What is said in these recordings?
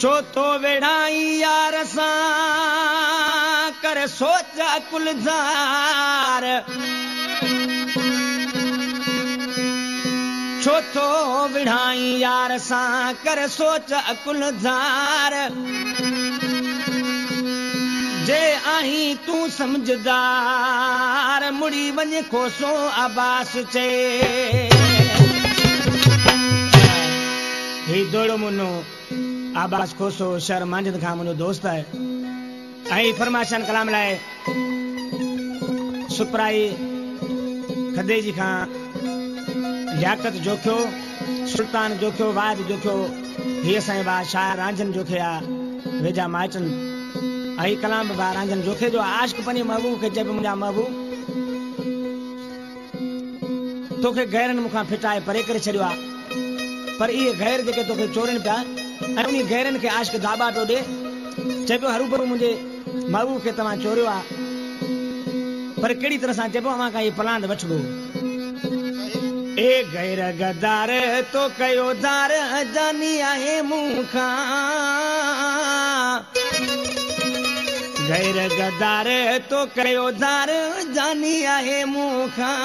चौथो वेढ़ाई यार सां कर सोचा कुलजार चौथो विढ़ाई यार सां कर सोचा कुलजार जे आहीं तूं समझदार मुड़ी वञ खोसो आबास चे ही दोड़ो मुनो आबास खोसो शर मांजद खां मुनो दोस्त है ऐं फरमाशन कलाम लाए सुपराई खदे जी खां लियाकत जोखियो सुल्तान जोखियो वाद जोखियो ही असांजे भाउ शाह रांझन जोखे आहे वेझा माइटनि ऐं कलाम भाउ रांझन जोखे जो आशिक़ पंहिंजे महबूब खे चइबो मुंहिंजा महबूब तोखे गैरनि मूंखां फिटाए परे करे छॾियो आहे पर इहे गैर जेके तोखे चोरनि पिया ऐं उन गैरनि खे आशिक़ दाबा पियो ॾे चइबो हरूभरू मुंहिंजे महबूब खे तव्हां चोरियो आहे पर कहिड़ी तरह सां चइबो अव्हां खां इहे पलांद वठिबो ए गैर गदार तो कयो दार जानी आहे मूंखां गैर गदार तो कयो दार जानी आहे मूंखां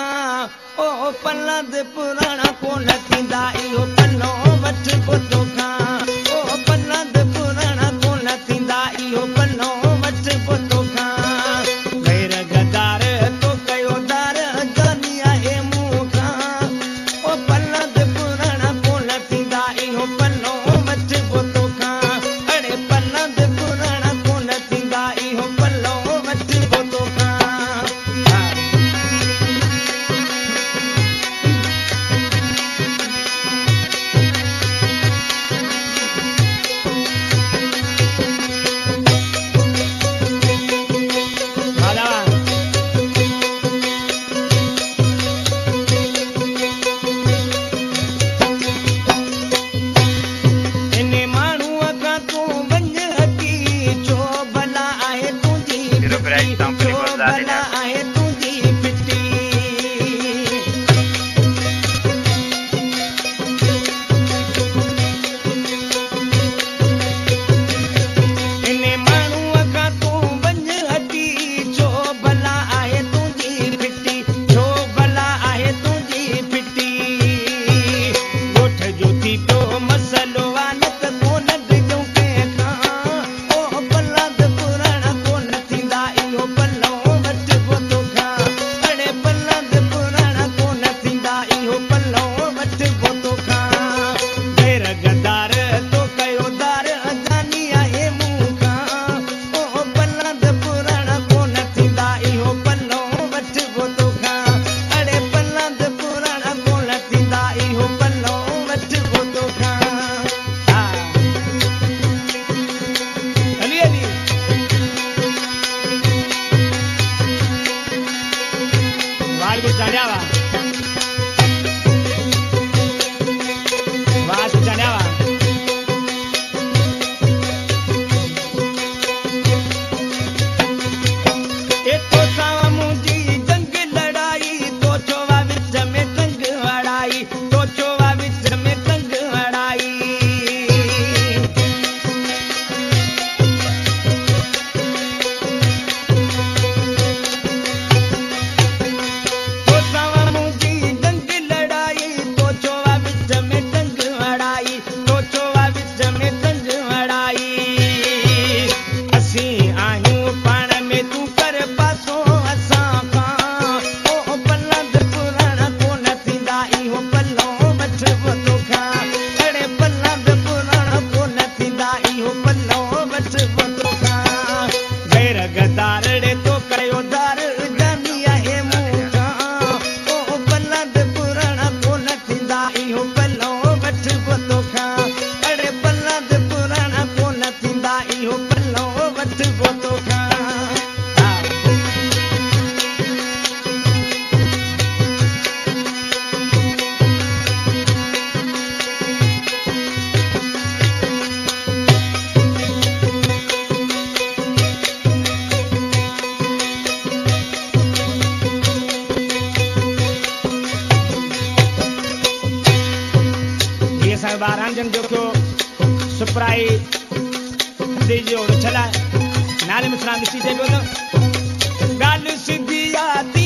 ओ पलंद पुराणा कोन थींदा इहो पनो वठिबो तोखां ओ पलंद पुराणा कोन थींदा इहो पनो वठिबो तोखां गैर गदार तो कयो दार जानी आहे मूंखां ओ पलंद पुराणा कोन थींदा इहो पनो वठिबो तोखां अड़े पलंद पुराणा कोन थींदा इहो पनो वठिबो तोखां चुप रही दीजिए और चला नाले में सलाम सी दे बोलो गाल सीधी आती